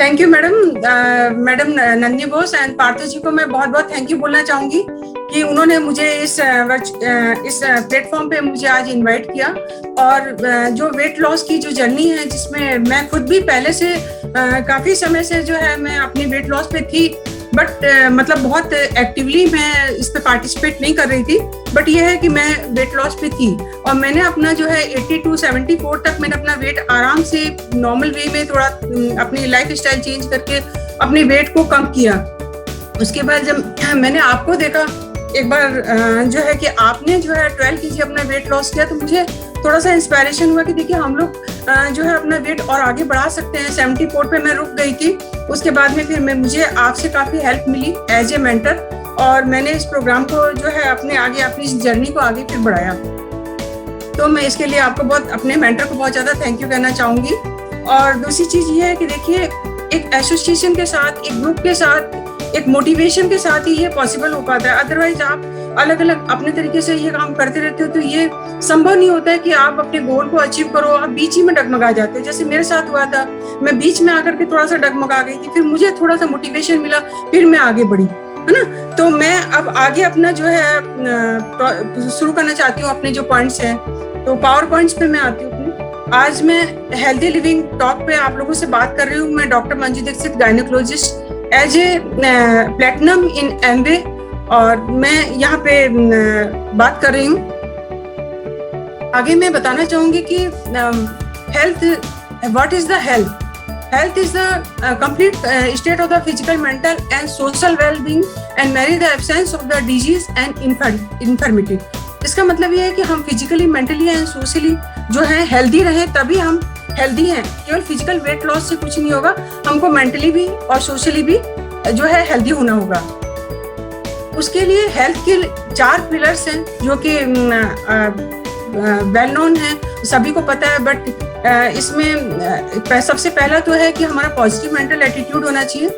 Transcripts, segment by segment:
Thank you madam. Madam Nandini Bose and Partho ji को मैं बहुत बहुत थैंक यू बोलना चाहूंगी कि उन्होंने मुझे इस प्लेटफॉर्म पे मुझे आज इनवाइट किया। और जो वेट लॉस की जो जर्नी है, जिसमें मैं खुद भी पहले से काफी समय से जो है मैं अपनी वेट लॉस पे थी, बट मतलब बहुत एक्टिवली मैं इस पे पार्टिसिपेट नहीं कर रही थी। बट ये है कि मैं वेट लॉस पे थी और मैंने अपना जो है 80 to 74 तक मैंने अपना वेट आराम से नॉर्मल वे में थोड़ा अपनी लाइफ स्टाइल चेंज करके अपने वेट को कम किया। उसके बाद जब मैंने आपको देखा एक बार जो है कि आपने जो है 12 kg अपना वेट लॉस किया, तो मुझे थोड़ा सा इंस्पायरेशन हुआ कि देखिए हम लोग जो है अपना वेट और आगे बढ़ा सकते हैं। 74 पे मैं रुक गई थी। उसके बाद में फिर मुझे आपसे काफी हेल्प मिली एज ए मेंटर, और मैंने इस प्रोग्राम को जो है अपनी इस जर्नी को आगे फिर बढ़ाया। तो मैं इसके लिए आपको अपने मेंटर को बहुत ज्यादा थैंक यू कहना चाहूंगी। और दूसरी चीज ये है कि देखिए, एक एसोसिएशन के साथ, एक ग्रुप के साथ, एक मोटिवेशन के साथ ही ये पॉसिबल हो पाता है। अदरवाइज आप अलग अलग अपने तरीके से ये काम करते रहते हो तो ये संभव नहीं होता है कि आप अपने गोल को अचीव करो। आप बीच ही में डगमगा जाते हो, जैसे मेरे साथ हुआ था। मैं बीच में आकर के थोड़ा सा डगमगा गई थी, फिर मुझे थोड़ा सा मोटिवेशन मिला, फिर मैं आगे बढ़ी, है ना। तो मैं अब आगे अपना जो है शुरू करना चाहती हूँ अपने जो पॉइंट्स हैं। तो पावर पॉइंट्स पे मैं आती हूँ। आज मैं हेल्दी लिविंग टॉक पे आप लोगों से बात कर रही हूँ। मैं doctor Manju Dixit, gynaecologist, as a platinum in एमबे, और मैं यहाँ पे बात कर रही हूँ। आगे मैं बताना चाहूंगी कि health, what is the health? Health is the complete state of the physical, mental and social well-being and marry the absence of the disease and infirmity. इसका मतलब ये है कि हम फिजिकली, मेंटली एंड सोशली जो है हेल्दी रहे, तभी हम हेल्दी हैं। केवल फिजिकल वेट लॉस से कुछ नहीं होगा, हमको मेंटली भी और सोशली भी जो है हेल्दी होना होगा। उसके लिए हेल्थ के 4 पिलर्स हैं जो कि वेल नोन है, सभी को पता है। बट इसमें सबसे पहला तो है कि हमारा पॉजिटिव मेंटल एटीट्यूड होना चाहिए,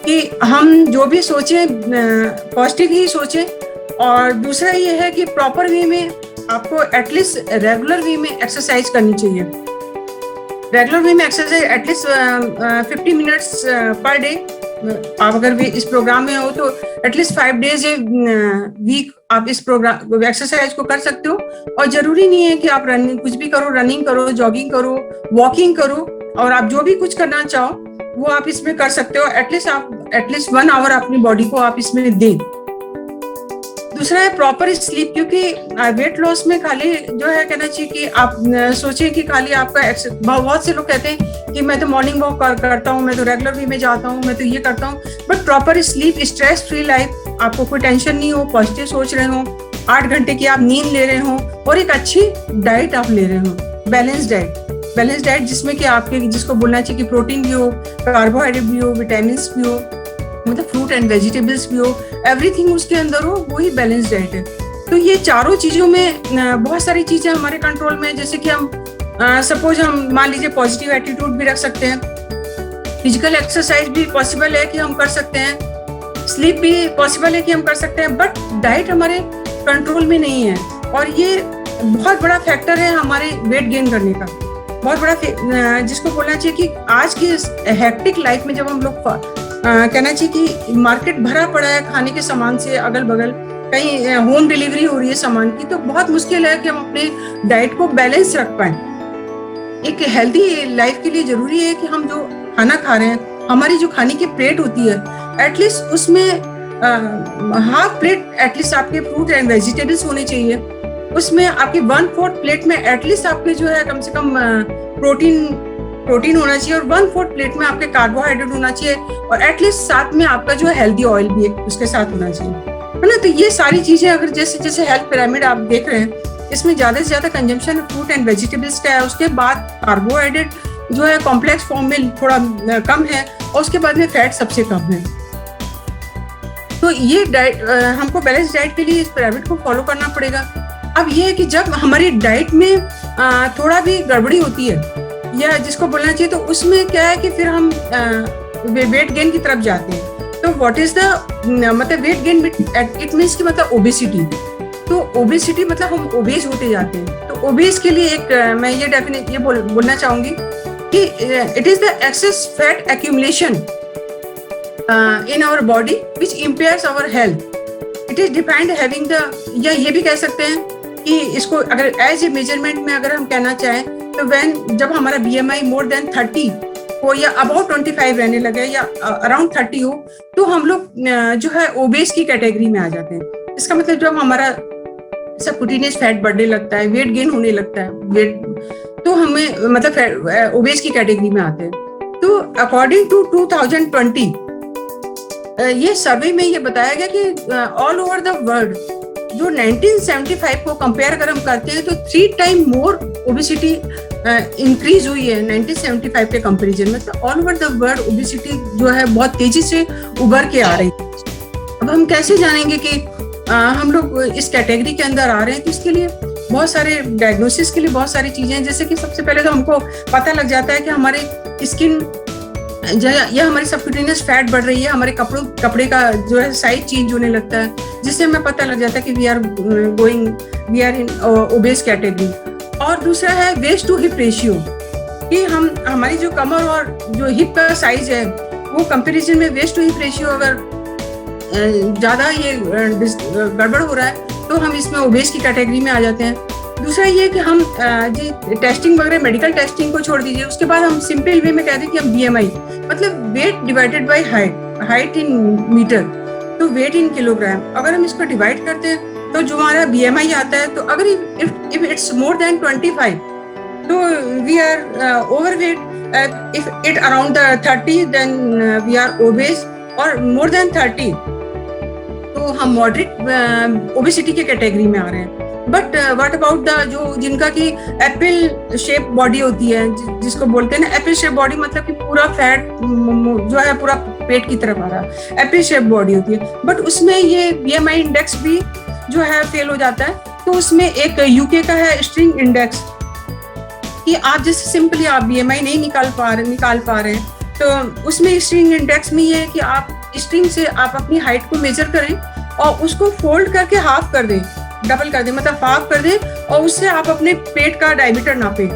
कि हम जो भी सोचें पॉजिटिव ही सोचें। और दूसरा ये है कि प्रॉपर वे में आपको एटलीस्ट रेगुलर वे में एक्सरसाइज करनी चाहिए। रेगुलर वे में exercise at least 50 minutes per day. आप अगर भी इस प्रोग्राम में हो तो एटलीस्ट 5 days ए वीक आप इस प्रोग्राम एक्सरसाइज को कर सकते हो। और जरूरी नहीं है कि आप रनिंग कुछ भी करो, रनिंग करो, जॉगिंग करो, वॉकिंग करो, और आप जो भी कुछ करना चाहो वो आप इसमें कर सकते हो। एटलीस्ट 1 hour अपनी बॉडी को आप इसमें दें। दूसरा है प्रॉपर स्लीप, क्योंकि वेट लॉस में खाली जो है कहना चाहिए कि आप सोचें कि खाली आपका बहुत से लोग कहते हैं कि मैं तो मॉर्निंग वॉक करता हूँ, मैं तो रेगुलर वे में जाता हूँ, मैं तो ये करता हूँ। But proper sleep, stress free life, आपको कोई टेंशन नहीं हो, पॉजिटिव सोच रहे हो, 8 घंटे की आप नींद ले रहे हो, और एक अच्छी डाइट आप ले रहे हो, बैलेंस डाइट जिसमें कि आपके जिसको बोलना चाहिए कि प्रोटीन भी हो, कार्बोहाइड्रेट भी हो, विटामिन भी हो, मतलब फ्रूट एंड वेजिटेबल्स भी हो, एवरीथिंग उसके अंदर हो, वही बैलेंस डाइट है। तो ये चारों चीजों में बहुत सारी चीजें हमारे कंट्रोल में, जैसे कि हम सपोज हम मान लीजिए पॉजिटिव एटीट्यूड भी रख सकते हैं, फिजिकल एक्सरसाइज भी पॉसिबल है कि हम कर सकते हैं, स्लीप भी पॉसिबल है कि हम कर सकते हैं, बट डाइट हमारे कंट्रोल में नहीं है। और ये बहुत बड़ा फैक्टर है हमारे वेट गेन करने का, बहुत बड़ा, जिसको बोलना चाहिए कि आज की हेक्टिक लाइफ में जब हम लोग कहना चाहिए कि मार्केट भरा पड़ा है खाने के सामान से, अगल बगल कहीं होम डिलीवरी हो रही है सामान की, तो बहुत मुश्किल है कि हम अपने डाइट को बैलेंस रख पाए। एक हेल्दी लाइफ के लिए जरूरी है कि हम जो खाना खा रहे हैं, हमारी जो खाने की प्लेट होती है, एटलीस्ट उसमें हाफ प्लेट एटलीस्ट आपके फ्रूट एंड वेजिटेबल्स होने चाहिए। उसमें आपकी 1/4 प्लेट में एटलीस्ट आपके जो है कम से कम प्रोटीन होना चाहिए, और 1/4 प्लेट में आपके कार्बोहाइड्रेट होना चाहिए, और एटलीस्ट साथ में आपका जो है हेल्दी ऑयल भी उसके साथ होना चाहिए, है ना। तो ये सारी चीजें अगर जैसे जैसे हेल्थ पिरामिड आप देख रहे हैं, इसमें ज्यादा से ज्यादा कंजम्पशन फ्रूट एंड वेजिटेबल्स का है, उसके बाद कार्बोहाइड्रेट जो है कॉम्प्लेक्स फॉर्म में थोड़ा कम है, और उसके बाद में फैट सबसे कम है। तो ये डाइट हमको बैलेंस डाइट के लिए इस पिरामिड को फॉलो करना पड़ेगा। अब ये है कि जब हमारी डाइट में थोड़ा भी गड़बड़ी होती है, या जिसको बोलना चाहिए, तो उसमें क्या है कि फिर हम वेट गेन की तरफ जाते हैं। तो व्हाट इज द मतलब वेट गेन, इट मीन्स कि मतलब ओबेसिटी। तो ओबेसिटी मतलब हम ओबेस होते जाते हैं। तो ओबेस के लिए एक मैं ये डेफिनेट ये बोलना चाहूंगी कि it is the excess fat accumulation in our body which impairs our health. It is defined having the, या ये भी कह सकते हैं कि इसको अगर एज ए मेजरमेंट में अगर हम कहना चाहें तो व्हेन जब हमारा BMI मोर देन 30 हो या अबाउट 25 रहने लगे या अराउंड 30 हो, तो हम लोग जो है ओबेस की कैटेगरी में आ जाते हैं. इसका मतलब जब हमारा सबक्यूटेनियस फैट बढ़ने लगता है, वेट गेन होने लगता है, वेट, तो हमें मतलब ओबेस की कैटेगरी में आते हैं. तो अकॉर्डिंग टू 2020 ये सर्वे में ये बताया गया कि ऑल ओवर द वर्ल्ड जो 1975 को कंपेयर अगर हम करते हैं तो 3 टाइम मोर ओबेसिटी इंक्रीज हुई है 1975 के कंपैरिजन में. तो all over the world obesity जो है बहुत तेजी से उभर के आ रही है. अब हम कैसे जानेंगे कि हम लोग इस कैटेगरी के अंदर आ रहे हैं? तो इसके लिए बहुत सारे डायग्नोसिस के लिए बहुत सारी चीजें हैं. जैसे कि सबसे पहले तो हमको पता लग जाता है कि हमारे स्किन या हमारी सबक्यूटेनियस फैट बढ़ रही है, हमारे कपड़े का जो है साइज चेंज होने लगता है, जिससे हमें पता लग जाता है कि we are in obese category. और दूसरा है वेस्ट टू हिप रेशियो, कि हमारी जो कमर और जो हिप का साइज है वो कंपैरिजन में वेस्ट टू हिप रेशियो अगर ज्यादा ये गड़बड़ हो रहा है तो हम इसमें ओबेस की कैटेगरी में आ जाते हैं. दूसरा ये कि हम टेस्टिंग वगैरह मेडिकल टेस्टिंग को छोड़ दीजिए, उसके बाद हम सिंपल वे में कहते हैं कि हम BMI मतलब weight divided by height in meter, तो वेट इन किलोग्राम, अगर हम इसको डिवाइड करते हैं तो जो हमारा BMI आता है, तो अगर इफ इट्स मोर देन 25 तो we are overweight, if it around 30 then we are obese, और मोर देन 30 तो हम मॉडरेट ओबेसिटी के कैटेगरी में आ रहे हैं. बट व्हाट अबाउट द जो जिनका कि एप्पल शेप बॉडी होती है, जिसको बोलते हैं ना एप्पल शेप बॉडी, मतलब कि पूरा फैट जो है पूरा पेट की तरफ आ रहा है, एप्पल शेप बॉडी होती है. बट उसमें ये BMI इंडेक्स भी जो है फेल हो जाता है. तो उसमें एक UK का है स्ट्रिंग इंडेक्स, कि आप जैसे सिंपली आप BMI नहीं निकाल पा रहे हैं, तो उसमें स्ट्रिंग इंडेक्स में ये है कि आप स्ट्रिंग से आप अपनी हाइट को मेजर करें और उसको फोल्ड करके हाफ कर दें, डबल कर दें, मतलब हाफ कर दें, और उससे आप अपने पेट का डायमीटर नापें.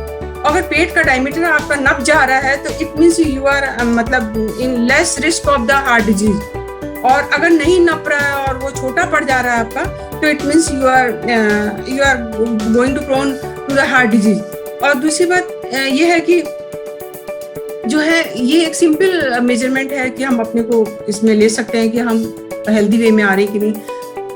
अगर पेट का डायमीटर आपका नप जा रहा है तो इट मीन्स यू आर मतलब in less risk of the heart disease. और अगर नहीं नप रहा है और वो छोटा पड़ जा रहा है आपका, तो it means you are going to prone to the heart disease. और दूसरी बात ये है कि जो है ये एक सिंपल मेजरमेंट है कि हम अपने को इसमें ले सकते हैं कि हम हेल्दी वे में आ रहे हैं कि नहीं.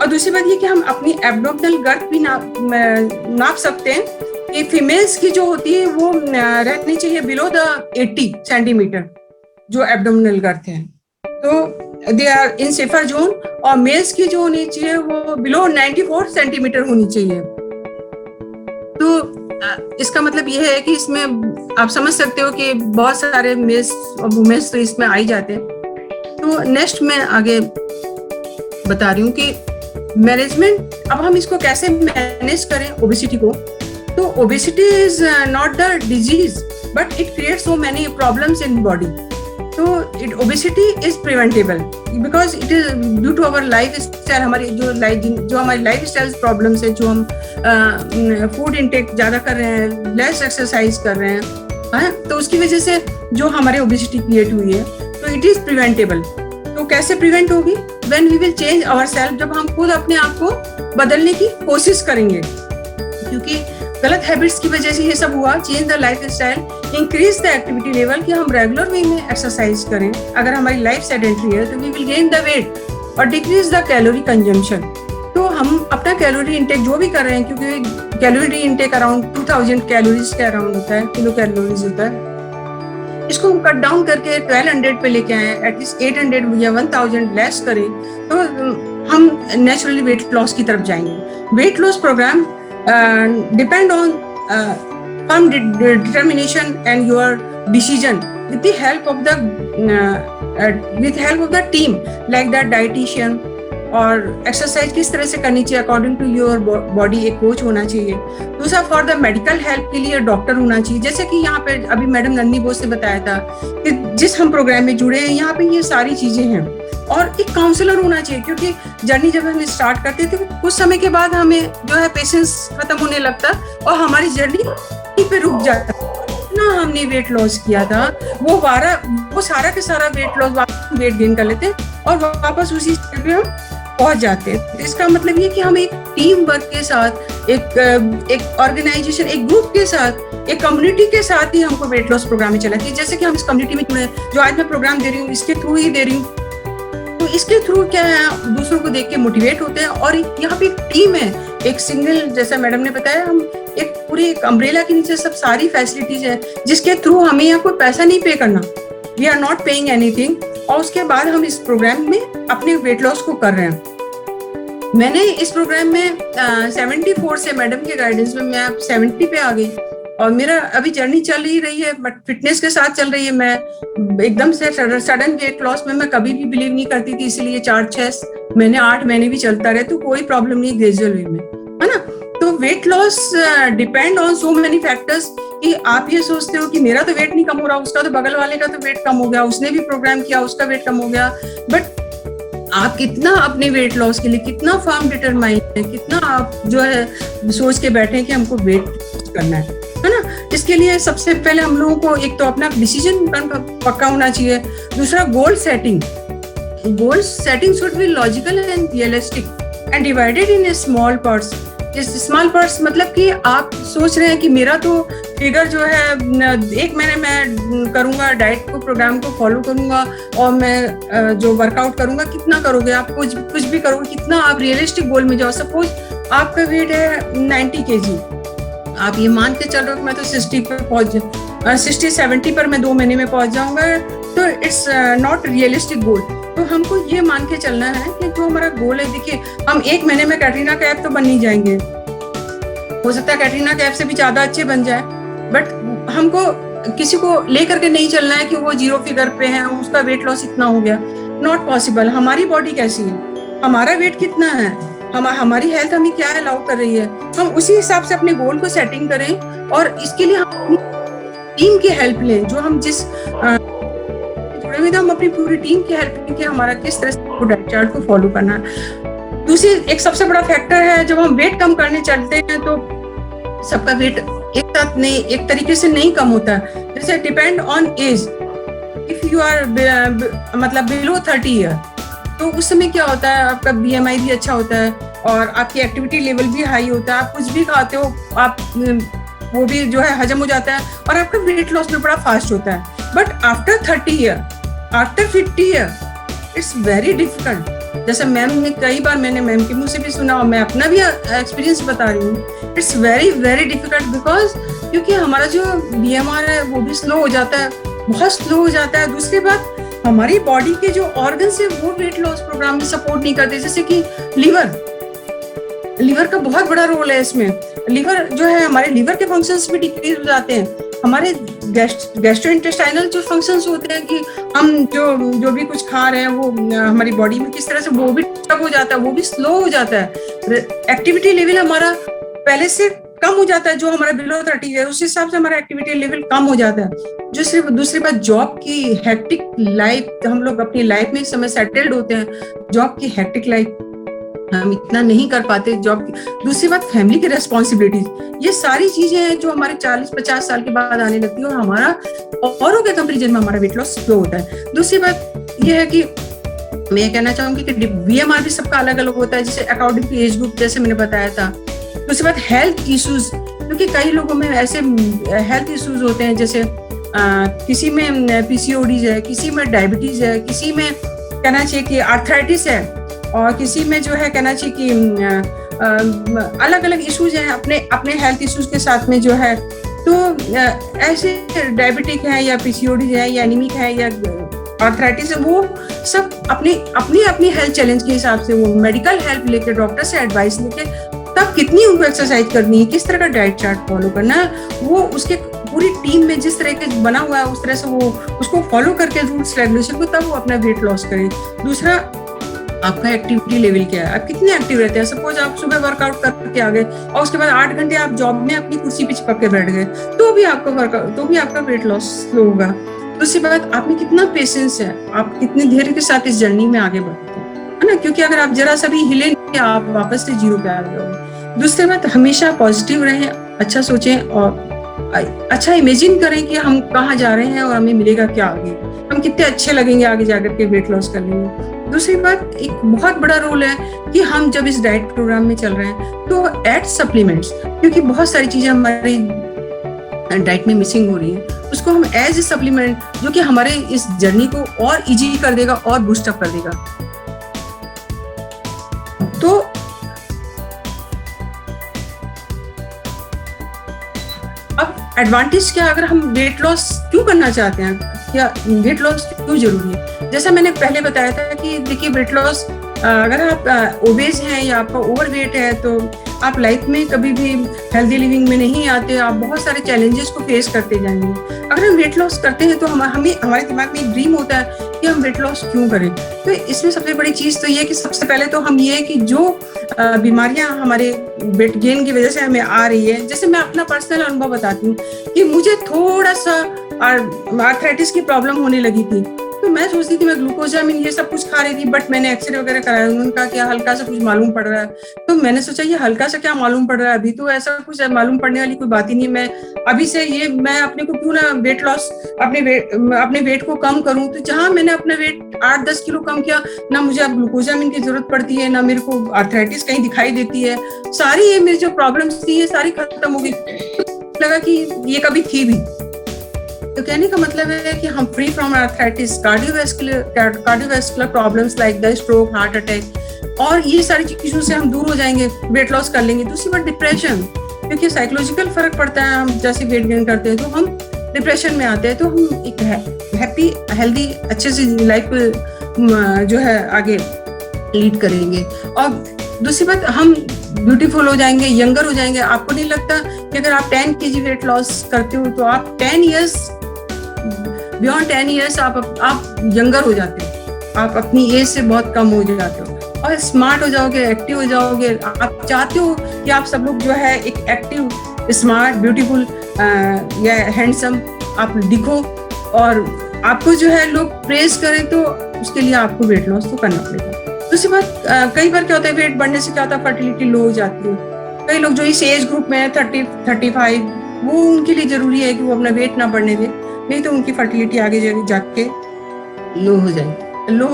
और दूसरी बात ये कि हम अपनी एब्डोमिनल गर्थ भी नाप सकते हैं कि फीमेल्स की जो होती है वो रहनी चाहिए बिलो द 80 सेंटीमीटर जो एब्डोमिनल गर्थ है, तो they are in safer zone. और मेल्स की जो होनी चाहिए वो बिलो 94 सेंटीमीटर होनी चाहिए. तो इसका मतलब यह है कि इसमें आप समझ सकते हो कि बहुत सारे मेल्स और वुमेन्स तो इसमें आ ही जाते हैं. तो नेक्स्ट मैं आगे बता रही हूँ कि मैनेजमेंट, अब हम इसको कैसे मैनेज करें ओबेसिटी को. तो obesity is not the disease but it creates so many problems in body. तो obesity is preventable because it is due to our lifestyle. हमारी जो हमारी लाइफ स्टाइल प्रॉब्लम्स है, जो हम फूड इंटेक ज्यादा कर रहे हैं, लेस एक्सरसाइज कर रहे हैं, तो उसकी वजह से जो हमारे ओबेसिटी क्रिएट हुई है, तो इट इज प्रिवेंटेबल. तो कैसे प्रिवेंट होगी? When we will change ourself, जब हम खुद अपने आप को बदलने की कोशिश करेंगे, क्योंकि गलत हैबिट्स की वजह से ये सब हुआ. Change the life style, increase the activity level, कि हम रेगुलर वे में एक्सरसाइज करें. अगर हमारी लाइफ सेडेंटरी है तो we will gain the weight, और डिक्रीज द कैलोरी कंजम्पशन. तो हम अपना कैलोरी इंटेक जो भी कर रहे हैं, क्योंकि कैलोरी इंटेक अराउंड 2000 कैलोरीज के अराउंड होता है, किलो कैलोरीज होता है, इसको हम कट डाउन करके 1200 पे लेके आए, एटलीस्ट 800 या 1000 लेस करें, तो हम नेचुरली वेट लॉस की तरफ जाएंगे. Weight loss program depend on firm determination and your decision with the help of the team like the dietitian. और एक्सरसाइज किस तरह से करनी चाहिए अकॉर्डिंग टू योर बॉडी, एक कोच होना चाहिए. दूसरा फॉर द मेडिकल हेल्प के लिए डॉक्टर होना चाहिए. जैसे कि यहाँ पे अभी मैडम नन्नी बोस ने बताया था कि जिस हम प्रोग्राम में जुड़े हैं यहाँ पे ये सारी चीजें हैं. और एक काउंसलर होना चाहिए, क्योंकि जर्नी जब हम स्टार्ट करते थे कुछ समय के बाद हमें जो है पेशेंस खत्म होने लगता और हमारी जर्नी पे रुक जाता. इतना हमने वेट लॉस किया था वो सारा के सारा वेट लॉस वापस वेट गेन कर लेते और वापस उसी स्टेज पे हम पहुंच जाते हैं। तो इसका मतलब ये कि हम एक टीम वर्क के साथ, एक ऑर्गेनाइजेशन, एक ग्रुप के साथ, एक कम्युनिटी के साथ ही हमको वेट लॉस प्रोग्राम में चलाती है। जैसे कि हम इस कम्युनिटी में जुड़े, जो आज मैं प्रोग्राम दे रही हूँ इसके थ्रू ही दे रही हूँ। तो इसके थ्रू क्या है, दूसरों को देख के मोटिवेट होते हैं और यहाँ पे एक टीम है, एक सिंगल, जैसा मैडम ने बताया, हम एक पूरी एक अम्ब्रेला के नीचे सब सारी फैसिलिटीज है जिसके थ्रू हमें यहाँ कोई पैसा नहीं पे करना, we are not paying anything. और उसके बाद हम इस प्रोग्राम में अपने वेट लॉस को कर रहे हैं। मैंने इस प्रोग्राम में 74 से मैडम के गाइडेंस में मैं अब 70 पे आ गई और मेरा अभी जर्नी चल ही रही है, बट फिटनेस के साथ चल रही है। मैं एकदम से सडन वेट लॉस में मैं कभी भी बिलीव नहीं करती थी, इसीलिए 4-6 महीने 8 महीने भी चलता रहे तो कोई प्रॉब्लम नहीं, ग्रेजुअल वे में, है ना। तो weight loss depend on so many factors कि आप ये सोचते हो कि मेरा तो वेट नहीं कम हो रहा, उसका तो बगल वाले का तो वेट कम हो गया, उसने भी प्रोग्राम किया उसका वेट कम हो गया। बट आप कितना अपने वेट लॉस के लिए कितना फर्म डिटरमाइन है, कितना आप जो है सोच के बैठे कि हमको वेट करना है ना। इसके लिए सबसे पहले हम लोगों को एक तो अपना डिसीजन पक्का होना चाहिए, दूसरा goal setting should be logical and realistic and divided in small parts. Small parts मतलब कि आप सोच रहे हैं कि मेरा तो फिगर जो है 1 महीने मैं करूंगा, डाइट को प्रोग्राम को फॉलो करूंगा और मैं जो वर्कआउट करूंगा, कितना करोगे आप, कुछ भी करोगे, कितना आप रियलिस्टिक गोल में जाओ। सपोज आपका वेट है 90 kg, आप ये मान के चल रहे हो कि मैं तो 60 पर पहुंच 60-70 पर मैं 2 महीने में पहुंच जाऊंगा, तो इट्स नॉट रियलिस्टिक गोल। तो हमको ये मान के चलना है कि जो हमारा गोल है, देखिए हम 1 महीने में कैटरीना कैफ तो बन नहीं जाएंगे, हो सकता है कैटरीना कैफ से भी ज्यादा अच्छे बन जाए, बट हमको किसी को लेकर के नहीं चलना है कि वो 0 फिगर पे है, उसका वेट लॉस इतना हो गया, नॉट पॉसिबल। हमारी बॉडी कैसी है, हमारा वेट कितना है, हमारी हेल्थ हमें क्या अलाउ कर रही है, हम उसी हिसाब से अपने गोल को सेटिंग करें और इसके लिए हम टीम की हेल्प लें। जो हम जिस जुड़े हुए थे, हम अपनी पूरी टीम की हेल्प लें कि हमारा किस तरह से डाइट चार्ट को फॉलो करना है। दूसरी एक सबसे बड़ा फैक्टर है, जब हम वेट कम करने चलते हैं तो सबका वेट एक साथ नहीं, एक तरीके से नहीं कम होता। जैसे depend on age, if you are मतलब बिलो 30 ईयर, तो उस समय क्या होता है, आपका BMI भी अच्छा होता है और आपकी एक्टिविटी लेवल भी हाई होता है, आप कुछ भी खाते हो आप वो भी जो है हजम हो जाता है और आपका वेट लॉस भी बड़ा फास्ट होता है। But after 30 year, after 50 year, it's very difficult. जैसे मैम ने कई बार, मैंने मैम के मुंह से भी सुना और मैं अपना भी एक्सपीरियंस बता रही हूँ, it's very very difficult because क्योंकि हमारा जो BMR है वो भी स्लो हो जाता है, बहुत स्लो हो जाता है। दूसरी बात, हमारी बॉडी के जो ऑर्गन्स है वो वेट लॉस प्रोग्राम में सपोर्ट नहीं करते, जैसे कि लीवर का बहुत बड़ा रोल है इसमें। लीवर जो है, हमारे लीवर के फंक्शंस भी डिक्रीज हो जाते हैं, हमारे गैस्ट्रोइंटेस्टाइनल जो फंक्शंस होते हैं कि हम जो भी कुछ खा रहे हैं वो हमारी बॉडी में किस तरह से वो भी डिस्टर्ब हो जाता है, वो भी स्लो हो जाता है। एक्टिविटी लेवल हमारा पहले से कम हो जाता है, जो हमारा बिलो 30 है उस हिसाब से हमारा एक्टिविटी लेवल कम हो जाता है। जो सिर्फ दूसरी बात, जॉब की हेक्टिक लाइफ, हम लोग अपनी लाइफ में इस समय सेटल्ड होते हैं, जॉब की हेक्टिक लाइफ हम इतना नहीं कर पाते, जॉब की। दूसरी बात, फैमिली की रेस्पॉन्सिबिलिटीज, ये सारी चीजें हैं जो हमारे 40-50 साल के बाद आने लगती है और हमारा औरों के कंपेरिजन में हमारा वेट लॉस स्लो होता है। दूसरी बात यह है कि मैं कहना चाहूंगी कि BMR भी सबका अलग अलग होता है, जैसे अकॉर्डिंग टू एज ग्रुप, जैसे मैंने बताया था। दूसरी बात, हेल्थ इश्यूज, क्योंकि कई लोगों में ऐसे हेल्थ इश्यूज होते हैं, जैसे किसी में PCOD है, किसी में डायबिटीज है, किसी में कहना चाहिए कि आर्थराइटिस है और किसी में जो है कहना चाहिए कि अलग अलग इश्यूज हैं अपने हेल्थ इश्यूज के साथ में जो है। तो ऐसे डायबिटिक है या PCOD है या एनीमिक है या आर्थराइटिस है, वो सब अपनी हेल्थ चैलेंज के हिसाब से वो मेडिकल हेल्प लेके, डॉक्टर से एडवाइस लेके, तब कितनी उनको एक्सरसाइज करनी है, किस तरह का डाइट चार्ट फॉलो करना है, वो उसके पूरी टीम में जिस तरह के बना हुआ है उस तरह से वो उसको फॉलो करके रूल्स रेगुलेशन को, तब वो अपना वेट लॉस करे। दूसरा, आपका एक्टिविटी लेवल क्या है, आप कितने एक्टिव रहते हैं। सपोज आप सुबह वर्कआउट करके आ गए और उसके बाद 8 घंटे आप जॉब में अपनी कुर्सी पे चिपक के बैठ गए, तो भी आपका वेट लॉस स्लो होगा। दूसरी बात, आप में कितना पेशेंस है, आप कितने धैर्य के साथ इस जर्नी में आगे बढ़ते हैं, है ना। क्योंकि अगर आप जरा सा भी हिले नहीं, आप वापस से 0 पे आ जाओगे। दूसरी बात, हमेशा पॉजिटिव रहें, अच्छा सोचें और अच्छा इमेजिन करें कि हम कहाँ जा रहे हैं और हमें मिलेगा क्या आगे, हम कितने अच्छे लगेंगे आगे जाकर के वेट लॉस कर लेंगे। दूसरी बात, एक बहुत बड़ा रोल है कि हम जब इस डाइट प्रोग्राम में चल रहे हैं तो ऐड सप्लीमेंट्स, क्योंकि बहुत सारी चीजें हमारी डाइट में मिसिंग हो रही है, उसको हम एज ए सप्लीमेंट जो कि हमारे इस जर्नी को और इजी कर देगा और बूस्ट अप कर देगा। तो अब एडवांटेज क्या, अगर हम वेट लॉस क्यों करना चाहते हैं, क्या वेट लॉस क्यों जरूरी है। जैसा मैंने पहले बताया था कि देखिए वेट लॉस, अगर आप ओबेज हैं या आपका ओवरवेट है तो आप लाइफ में कभी भी हेल्दी लिविंग में नहीं आते, आप बहुत सारे चैलेंजेस को फेस करते जाएंगे। अगर हम वेट लॉस करते हैं तो हमें हमारे दिमाग में एक ड्रीम होता है कि हम वेट लॉस क्यों करें। तो इसमें सबसे बड़ी चीज तो ये है कि सबसे पहले तो हम ये कि जो बीमारियां हमारे वेट गेन की वजह से हमें आ रही है, जैसे मैं अपना पर्सनल अनुभव बताती हूँ कि मुझे थोड़ा सा आर्थराइटिस की प्रॉब्लम होने लगी थी, तो मैं सोचती थी मैं ग्लूकोजामिन ये सब कुछ खा रही थी, बट मैंने एक्सरे वगैरह कराया, उन्होंने कहा कि हल्का सा कुछ मालूम पड़ रहा है। तो मैंने सोचा ये हल्का सा क्या मालूम पड़ रहा है, अभी तो ऐसा कुछ मालूम पड़ने वाली कोई बात ही नहीं, मैं अभी से ये मैं अपने को क्यों ना वेट लॉस अपने वेट को कम करूं। तो जहां मैंने अपना वेट 8-10 किलो कम किया, ना मुझे अब ग्लूकोजामिन की जरूरत पड़ती है, ना मेरे को आर्थराइटिस कहीं दिखाई देती है, सारी ये मेरी जो प्रॉब्लम्स थी ये सारी खत्म हो गई। लगा कि ये कभी थी भी। तो कहने का मतलब है कि हम free from arthritis, cardiovascular problems like the stroke, heart attack, और ये सारी चीजों से हम दूर हो जाएंगे, वेट लॉस कर लेंगे। दूसरी बात डिप्रेशन, क्योंकि साइकोलॉजिकल फर्क पड़ता है, हम जैसे वेट गेन करते हैं तो हम डिप्रेशन में आते हैं, तो हम एक हैप्पी हेल्दी अच्छे से लाइफ जो है आगे लीड करेंगे। और दूसरी बात, हम ब्यूटीफुल हो जाएंगे, यंगर हो जाएंगे। आपको नहीं लगता कि अगर आप 10 kg वेट लॉस करते हो तो आप 10 years बियॉन्ड 10 years आप यंगर हो जाते हो, आप अपनी एज से बहुत कम हो जाते हो और स्मार्ट हो जाओगे, एक्टिव हो जाओगे। आप चाहते हो कि आप सब लोग जो है एक एक्टिव, स्मार्ट, ब्यूटीफुल या हैंडसम आप दिखो और आपको जो है लोग प्रेज करें, तो उसके लिए आपको वेट लॉस तो करना पड़ेगा। दूसरी बात, कई बार क्या होता है वेट बढ़ने से क्या होता है, फर्टिलिटी लो हो जाती है। कई लोग जो इस एज ग्रुप में है 30-35, वो उनके लिए जरूरी है कि वो अपना वेट ना बढ़ने दे, नहीं तो उनकी फर्टिलिटी आगे जाके लो हो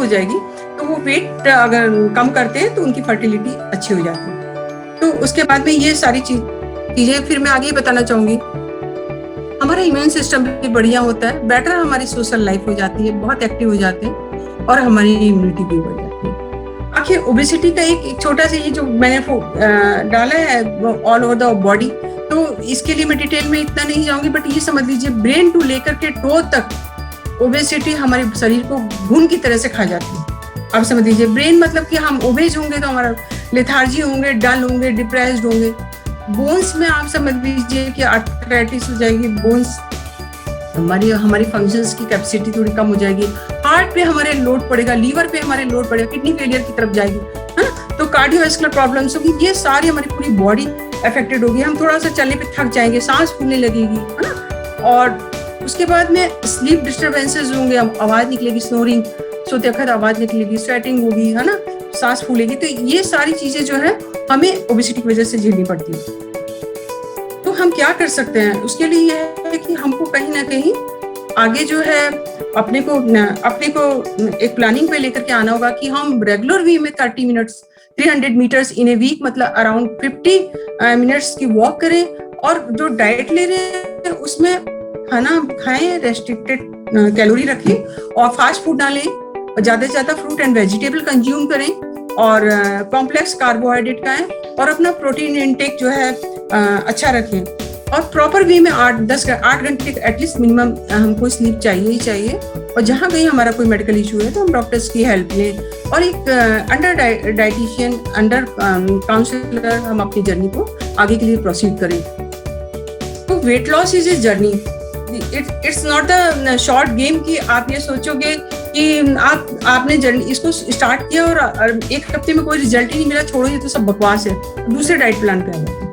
जाएगी। तो वो वेट अगर कम करते हैं तो उनकी फर्टिलिटी अच्छी हो जाती है। तो उसके बाद में ये सारी चीजें फिर मैं आगे ही बताना चाहूंगी। हमारा इम्यून सिस्टम भी बढ़िया होता है, बेटर हमारी सोशल लाइफ हो जाती है, बहुत एक्टिव हो जाते हैं और हमारी इम्यूनिटी भी बढ़ जाती है। आखिर ओबेसिटी का एक छोटा सा ये जो मैंने डाला है ऑल ओवर द बॉडी, तो इसके लिए मैं डिटेल में इतना नहीं जाऊंगी, बट ये समझ लीजिए ब्रेन टू लेकर के टो तक ओबेसिटी हमारे शरीर को घुन की तरह से खा जाती है। आप समझ लीजिए ब्रेन मतलब कि हम ओबेज होंगे तो हमारा लेथार्जी होंगे, डल होंगे, डिप्रेस्ड होंगे। बोन्स में आप समझ लीजिए कि आर्थराइटिस हो जाएगी, बोन्स हमारी फंक्शंस की कैपेसिटी थोड़ी कम हो जाएगी, हार्ट पे हमारे लोड पड़ेगा, लीवर पे हमारे लोड पड़ेगा, किडनी फेलियर की तरफ जाएगी, है ना। तो कार्डियोवैस्कुलर प्रॉब्लम्स होगी, ये सारी हमारी पूरी बॉडी अफेक्टेड होगी। हम थोड़ा सा चलने पे थक जाएंगे, सांस फूलने लगेगी, है ना। और उसके बाद में स्लीप डिस्टर्बेंसेस होंगे, आवाज निकलेगी, स्नोरिंग, सोते वक्त आवाज निकलेगी, स्वेटिंग होगी, है ना, सांस फूलेगी। तो ये सारी चीजें जो है हमें ओबेसिटी की वजह से झेलनी पड़ती है। तो हम क्या कर सकते हैं उसके लिए, यह है कि हमको कहीं ना कहीं आगे जो है अपने को एक प्लानिंग पे लेकर के आना होगा कि हम रेगुलर वे में 30 minutes 300 meters in a week, मतलब अराउंड 50 मिनट्स की वॉक करें। और जो डाइट ले रहे हैं उसमें खाना खाएं, रेस्ट्रिक्टेड कैलोरी रखें और फास्ट फूड ना लें, और ज्यादा से ज्यादा फ्रूट एंड वेजिटेबल कंज्यूम करें और कॉम्प्लेक्स कार्बोहाइड्रेट खाएं और अपना प्रोटीन इनटेक जो है अच्छा रखें। और प्रॉपर वे में 8 घंटे एटलीस्ट मिनिमम हमको स्लीप चाहिए ही चाहिए। और जहाँ कहीं हमारा कोई मेडिकल इशू है तो हम डॉक्टर्स की हेल्प लें और एक अंडर डाइटिशियन, अंडर काउंसलर हम अपनी जर्नी को आगे के लिए प्रोसीड करें। तो wait loss is a journey, it's not a short game कि आप ये सोचोगे कि आपने जर्नी इसको स्टार्ट किया और एक हफ्ते में कोई रिजल्ट ही नहीं मिला, छोड़ो ये तो सब बकवास है, दूसरे डाइट प्लान पे आ जाते हैं।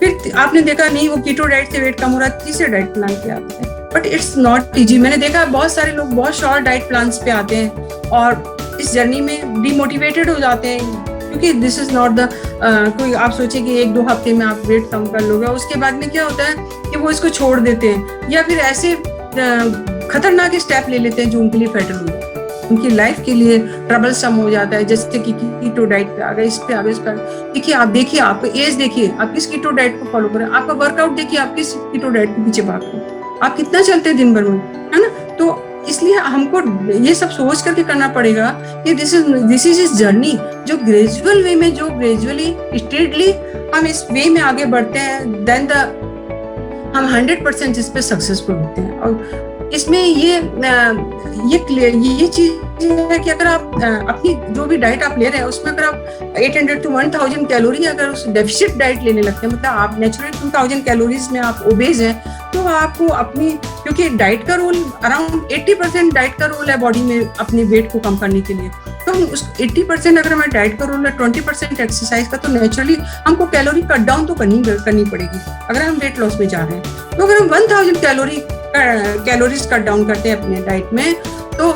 फिर आपने देखा नहीं वो कीटो डाइट से वेट कम हो रहा है, तीसरे डाइट प्लान पे आते हैं। But it's not easy. मैंने देखा बहुत सारे लोग बहुत शॉर्ट डाइट प्लान्स पे आते हैं और इस जर्नी में डिमोटिवेटेड हो जाते हैं, क्योंकि दिस इज नॉट द कोई आप सोचे कि 1-2 हफ्ते में आप वेट कम कर लोगे। उसके बाद में क्या होता है कि वो इसको छोड़ देते हैं या फिर ऐसे खतरनाक स्टेप ले लेते हैं जो उनके लिए फेटल हो जाता है, उनकी लाइफ के लिए ट्रबल सम हो जाता है। जैसे कि कीटो डाइट पे आ गए, इस पे आ गए, इसका देखिए, आप देखिए, आपका एज देखिए, आप किस कीटो डाइट को फॉलो करें, आपका वर्कआउट देखिए, आप किस कीटो डाइट के पीछे भाग रहे हैं, आप कितना चलते हैं दिन भर में, है ना। तो इसलिए हमको ये सब सोच करके करना पड़ेगा कि दिस इज इस जर्नी जो ग्रेजुअल वे में, जो ग्रेजुअली स्टेडली हम इस वे में आगे बढ़ते हैं, देन हम 100% इस पे सक्सेसफुल होते हैं। और इसमें ये चीज है कि अगर आप अपनी जो भी डाइट आप ले रहे हैं उसमें अगर आप 800 to 1000 कैलोरी अगर उस डेफिशिट डाइट लेने लगते हैं, मतलब आप नेचुरल 2000 कैलोरीज में आप ओबेज हैं, तो आपको अपनी, क्योंकि डाइट का रोल अराउंड 80% डाइट का रोल है बॉडी में अपने वेट को कम करने के लिए, तो हम उस 80% अगर हमारे डाइट का रोल है 20% एक्सरसाइज का, तो नेचुरली हमको कैलोरी कट डाउन तो करनी पड़ेगी अगर हम वेट लॉस में जा रहे हैं। तो अगर हम 1000 कैलोरीज कट डाउन करते हैं अपने डाइट में, तो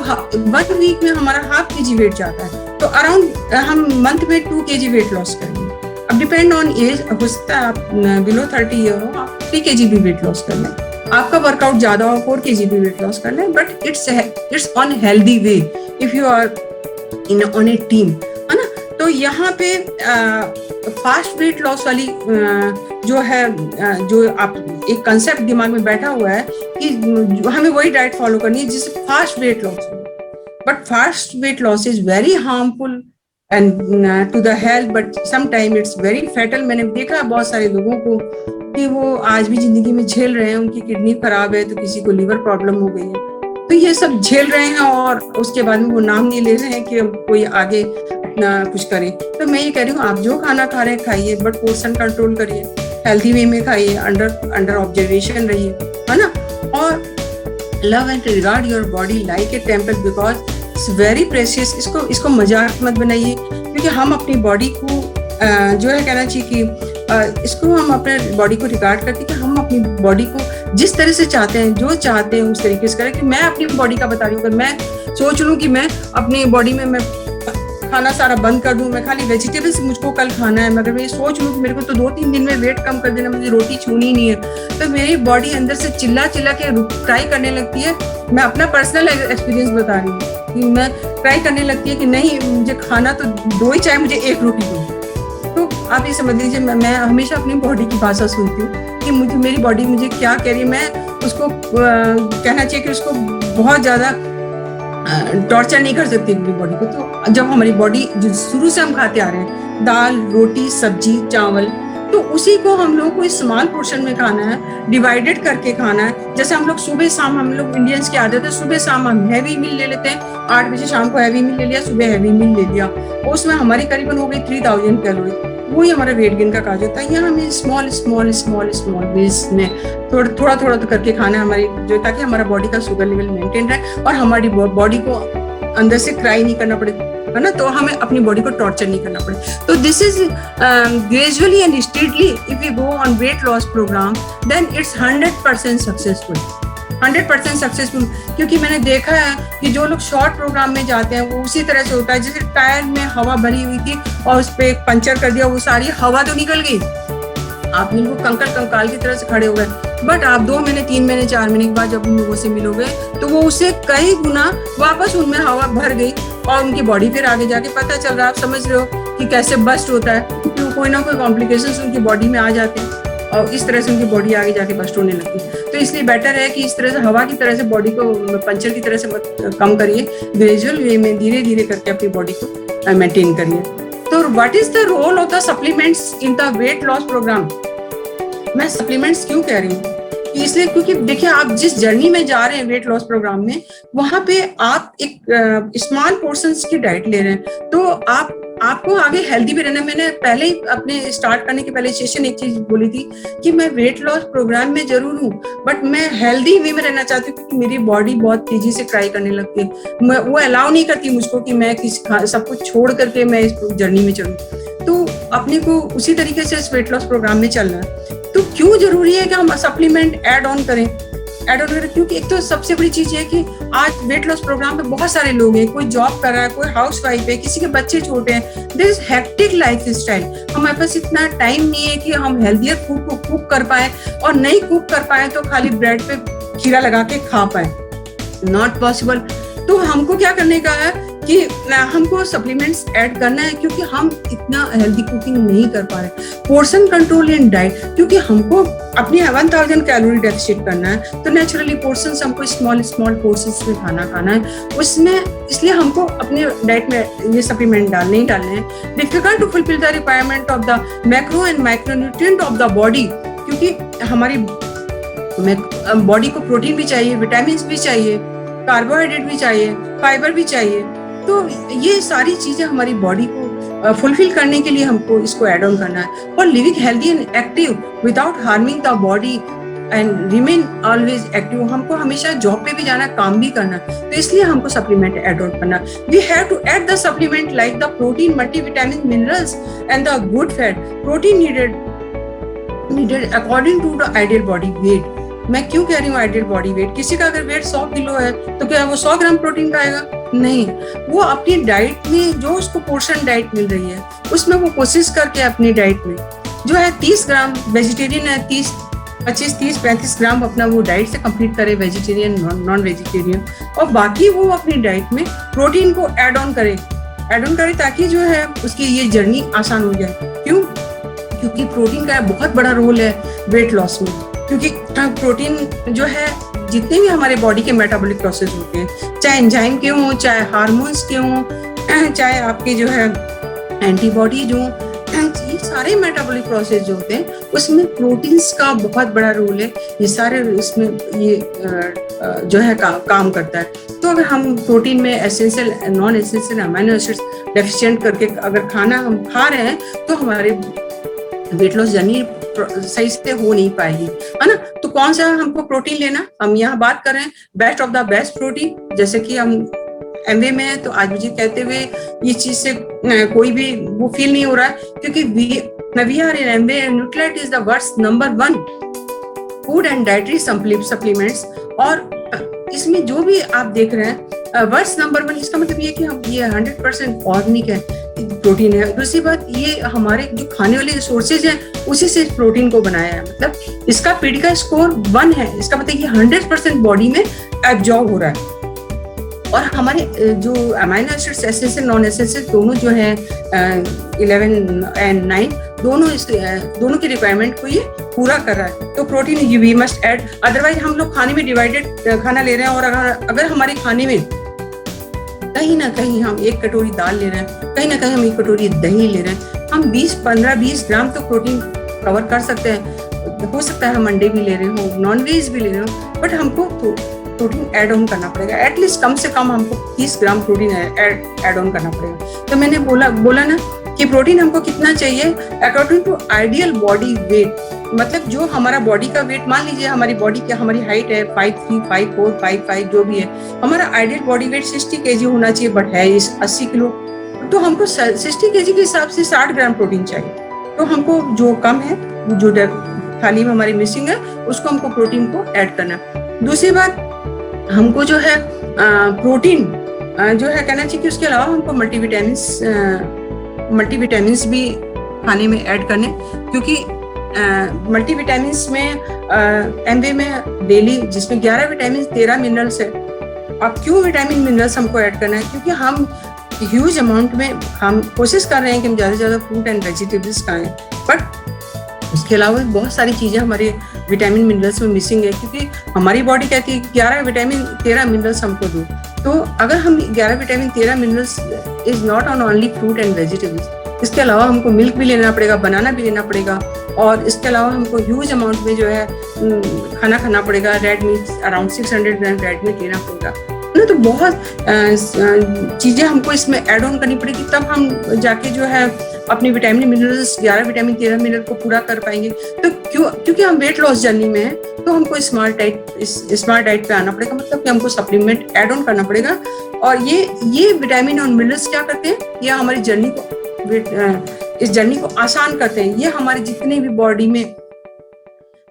1 वीक में हमारा ½ kg वेट जाता है, तो अराउंड हम मंथ में 2 kg वेट लॉस करेंगे। अब डिपेंड ऑन एज, हो सकता है आप बिलो 30 ईयर हो, आप 3 kg भी वेट लॉस कर लें, आपका वर्कआउट ज्यादा हो 4 kg भी वेट लॉस कर लें, but it's on healthy way if you are in on a team, है ना। तो यहाँ पे फास्ट वेट लॉस वाली जो है, जो आप एक कंसेप्ट दिमाग में बैठा हुआ है कि हमें वही डाइट फॉलो करनी है जिससे फास्ट वेट लॉस हो, but fast weight loss is very harmful and to the health, but some time it's very fatal. मैंने देखा बहुत सारे लोगों को कि वो आज भी जिंदगी में झेल रहे हैं, उनकी किडनी खराब है, तो किसी को लीवर प्रॉब्लम हो गई है, तो ये सब झेल रहे हैं और उसके बाद में वो नाम नहीं ले रहे हैं कि कोई आगे अपना कुछ करे। तो मैं ये कह रही हूँ, आप जो खाना खा रहे हैं खाइए, बट पोर्शन कंट्रोल करिए, हेल्थी वे में खाइए, अंडर ऑब्जर्वेशन रहिए, है ना। और love and regard your body like a temple because it's very precious. इसको मजाक मत बनाइए, क्योंकि हम अपनी बॉडी को जो है कहना चाहिए कि इसको हम अपने बॉडी को रिगार्ड करते कि हम अपनी बॉडी को जिस तरह से चाहते हैं, जो चाहते हैं उस तरीके से करें। कि मैं अपनी बॉडी का बता रही हूँ, अगर मैं सोच लूँ कि मैं अपनी बॉडी में मैं खाना सारा बंद कर दूं, मैं खाली वेजिटेबल्स मुझको कल खाना है, मगर मैं सोच लूँ कि मेरे को तो 2-3 दिन में वेट कम कर देना, मुझे रोटी छूनी नहीं है, तो मेरी बॉडी अंदर से चिल्ला के ट्राई करने लगती है। मैं अपना पर्सनल एक्सपीरियंस बता रही हूँ कि मैं ट्राई करने लगती है कि नहीं, मुझे खाना तो 2 ही, चाहे मुझे 1 रोटी दो। तो आप ये समझ लीजिए, मैं हमेशा अपनी बॉडी की भाषा सुनती हूँ कि मेरी बॉडी मुझे क्या कह रही है। मैं उसको कहना चाहिए कि उसको बहुत ज्यादा टॉर्चर नहीं कर सकती अपनी बॉडी को। तो जब हमारी बॉडी जो शुरू से हम खाते आ रहे हैं, दाल, रोटी, सब्जी, चावल, तो उसी को हम लोगों को स्मॉल पोर्शन में खाना है, डिवाइडेड करके खाना है। जैसे हम लोग सुबह शाम, हम लोग इंडियंस की आदत है, सुबह शाम हम हैवी मील ले लेते हैं, 8 बजे शाम को हैवी मील ले लिया, सुबह हैवी मील ले लिया, उसमें हमारी करीबन हो गई 3000 कैलोरी। वही हमारा वेट गेन का काज होता है। यहाँ हमें स्मॉल वेज में थोड़ा तो करके खाना है हमारी, जो ताकि हमारा बॉडी का शुगर लेवल मेंटेन रहे और हमारी बॉडी को अंदर से क्राई नहीं करना पड़े, है ना। तो हमें अपनी बॉडी को टॉर्चर नहीं करना पड़े। तो this is gradually and steadily if you go on weight loss program, then it's 100% successful, 100% successful. क्योंकि मैंने देखा है कि जो लोग शॉर्ट प्रोग्राम में जाते हैं वो उसी तरह से होता है जैसे टायर में हवा भरी हुई थी और उस पर पंचर कर दिया, वो सारी हवा तो निकल गई, आप बिल्कुल कंकाल की तरह से खड़े हो गए। बट आप 2 महीने, 3 महीने, 4 महीने के बाद जब उन लोगों से मिलोगे तो वो उससे कई गुना वापस उनमें हवा भर गई और उनकी बॉडी फिर आगे जाके पता चल रहा है, आप समझ रहे हो कि कैसे बस्ट होता है, क्योंकि कोई ना कोई कॉम्प्लिकेशंस उनकी बॉडी में आ जाते हैं और इस तरह से उनकी बॉडी आगे जाके बस्ट होने लगती है। तो इसलिए बेटर है कि इस तरह से हवा की तरह से बॉडी को पंचर की तरह से मत कम करिए, ग्रेजुअल वे में धीरे करके अपनी बॉडी को मेंटेन करिए। तो what is the role of the supplements in the weight loss program? मैं सप्लीमेंट्स क्यों कह रही हूँ? इसलिए क्योंकि देखिए, आप जिस जर्नी में जा रहे हैं वेट लॉस प्रोग्राम में, वहां पे आप एक स्मॉल पोर्शंस की डाइट ले रहे हैं, तो आपको आगे हेल्दी भी रहना। मैंने पहले ही अपने स्टार्ट करने के पहले सेशन एक चीज बोली थी कि मैं वेट लॉस प्रोग्राम में जरूर हूँ, बट मैं हेल्दी वे में रहना चाहती हूँ, क्योंकि मेरी बॉडी बहुत तेजी से क्राई करने लगती है। वो अलाउ नहीं करती मुझको कि मैं सब कुछ छोड़ करके मैं इस जर्नी में चलूँ। तो अपने को उसी तरीके से इस वेट लॉस प्रोग्राम में चलना है। तो क्यों जरूरी है कि हम सप्लीमेंट ऐड ऑन करें? ऐड ऑन करें, क्योंकि एक तो सबसे बड़ी चीज है कि आज वेट लॉस प्रोग्राम में बहुत सारे लोग हैं, कोई जॉब कर रहा है, कोई हाउस वाइफ है, किसी के बच्चे छोटे हैं, there is hectic life style, हमारे पास इतना टाइम नहीं है कि हम हेल्थियर फूड को कुक कर पाए, और नहीं कुक कर पाए तो खाली ब्रेड पे खीरा लगा के खा पाए, नॉट पॉसिबल। तो हमको क्या करने का है कि हमको सप्लीमेंट्स ऐड करना है, क्योंकि हम इतना हेल्दी कुकिंग नहीं कर पा रहे। पोर्शन कंट्रोल इन डाइट, क्योंकि हमको अपनी 1000 कैलोरी डेफिसिट करना है, तो नेचुरली पोर्शंस हमको स्मॉल पोर्शंस में खाना है, उसमें इसलिए हमको अपने डाइट में ये सप्लीमेंट डालने हैं। Difficult to fulfil the requirement of the macro and micronutrient of the body, क्योंकि हमारी बॉडी को प्रोटीन भी चाहिए, विटामिन भी चाहिए, कार्बोहाइड्रेट भी चाहिए, फाइबर भी चाहिए। तो ये सारी चीजें हमारी बॉडी को फुलफिल करने के लिए हमको इसको ऐड ऑन करना है। और living healthy and active without harming the body and remain always active, हमको हमेशा जॉब पे भी जाना, काम भी करना, तो इसलिए हमको सप्लीमेंट ऐड ऑन करना। We have to add the supplement like the protein, multivitamin, minerals and the good fat. Protein needed according to the ideal body weight. मैं क्यों कह रही हूँ आइडियल बॉडी वेट? किसी का अगर वेट 100 किलो है तो क्या वो 100 ग्राम प्रोटीन खाएगा? नहीं, वो अपनी डाइट में जो उसको पोर्शन डाइट मिल रही है उसमें वो कोशिश करके अपनी डाइट में जो है 30 ग्राम वेजिटेरियन है, 25-30-35 ग्राम अपना वो डाइट से कंप्लीट करे, वेजिटेरियन नॉन वेजिटेरियन, और बाकी वो अपनी डाइट में प्रोटीन को ऐड ऑन करे ताकि जो है उसकी ये जर्नी आसान हो जाए। क्यों? क्योंकि प्रोटीन का बहुत बड़ा रोल है वेट लॉस में, क्योंकि प्रोटीन जो है जितने भी हमारे बॉडी के मेटाबॉलिक प्रोसेस होते हैं, चाहे एंजाइम के हों, चाहे हार्मोन्स के हों, चाहे आपके जो है एंटीबॉडी जो, ये सारे मेटाबॉलिक प्रोसेस जो होते हैं उसमें प्रोटीन्स का बहुत बड़ा रोल है। ये सारे इसमें ये जो है काम करता है। तो अगर हम प्रोटीन में essential, non essential amino acids deficient करके अगर खाना हम खा रहे हैं तो हमारे वेट लॉस जर्नी सही से हो नहीं पाएगी, है ना। तो कौन सा हमको प्रोटीन लेना, हम यहाँ बात कर रहे हैं best of the best protein. जैसे कि हम एमवे में है तो आज मुझे कहते हुए ये चीज से कोई भी वो फील नहीं हो रहा है, क्योंकि we are in Amway and Nutrilite is the world's number 1 food and dietary supplements. और इसमें जो भी आप देख रहे हैं वर्ल्ड्स नंबर 1, इसका मतलब ये कि हम ये 100% ऑर्गेनिक है, प्रोटीन है। दूसरी बात, ये हमारे जो खाने वाले सोर्सेज हैं उसी से प्रोटीन को बनाया है, मतलब इसका पीडी का स्कोर 1 है, इसका मतलब ये 100% बॉडी में एब्जॉर्ब हो रहा है। और हमारे जो amino acids essential non essential दोनों जो है 11 एंड 9 दोनों की रिक्वायरमेंट को ये पूरा कर रहा है। तो protein we must add, otherwise हम लोग खाने में डिवाइडेड खाना ले रहे हैं, और अगर हमारे खाने में कहीं ना कहीं हम 1 कटोरी दाल ले रहे हैं, कहीं ना कहीं हम 1 कटोरी दही ले रहे हैं, हम 15-20 ग्राम तो प्रोटीन कवर कर सकते हैं। हो सकता है हम अंडे भी ले रहे हो, नॉन वेज भी ले रहे हो, बट हमको प्रोटीन ऐड ऑन करना पड़ेगा। एटलीस्ट कम से कम हमको 30 ग्राम प्रोटीन ऐड ऑन करना पड़ेगा। तो मैंने बोला ना कि प्रोटीन हमको कितना चाहिए according to ideal body weight, मतलब जो हमारा बॉडी का वेट, मान लीजिए हमारी बॉडी की हमारी हाइट है 5'3", 5'4", 5'5", जो भी है, हमारा आइडियल बॉडी वेट 60 kg होना चाहिए, बट है इस 80 किलो, तो हमको 60 kg के हिसाब से 60 ग्राम प्रोटीन चाहिए। तो हमको जो कम है, जो थाली में हमारी मिसिंग है, उसको हमको प्रोटीन को ऐड करना। दूसरी बात, हमको जो है प्रोटीन जो है कहना चाहिए कि उसके अलावा हमको मल्टीविटामिन्स भी खाने में ऐड करने, क्योंकि मल्टीविटामिन्स में एमवे में डेली जिसमें 11 विटामिन 13 मिनरल्स है। अब क्यों विटामिन मिनरल्स हमको ऐड करना है? क्योंकि हम ह्यूज अमाउंट में हम कोशिश कर रहे हैं कि हम ज़्यादा से ज़्यादा फ्रूट एंड वेजिटेबल्स खाएं, बट उसके अलावा बहुत सारी चीज़ें हमारे विटामिन मिनरल्स में मिसिंग है, क्योंकि हमारी बॉडी कहती है 11 विटामिन 13 मिनरल्स हमको दो। तो अगर हम 11 vitamin 13 minerals is not on only fruit and vegetables, इसके अलावा हमको मिल्क भी लेना पड़ेगा, बनाना भी लेना पड़ेगा, और इसके अलावा हमको ह्यूज अमाउंट में जो है खाना पड़ेगा। रेड मीट अराउंड 600 ग्राम रेड मीट लेना पड़ेगा ना। तो बहुत चीज़ें हमको इसमें ऐड ऑन करनी पड़ेगी, तब हम जाके जो है अपनी विटामिन मिनरल्स 11 विटामिन 13 मिनरल को पूरा कर पाएंगे। तो क्योंकि हम वेट लॉस जर्नी में हैं, तो हमको स्मार्ट डाइट पे आना पड़ेगा, मतलब कि हमको सप्लीमेंट ऐड ऑन करना पड़ेगा। और ये विटामिन और मिनरल्स क्या करते हैं, ये हमारी जर्नी को, इस जर्नी को आसान करते हैं। ये हमारे जितने भी बॉडी में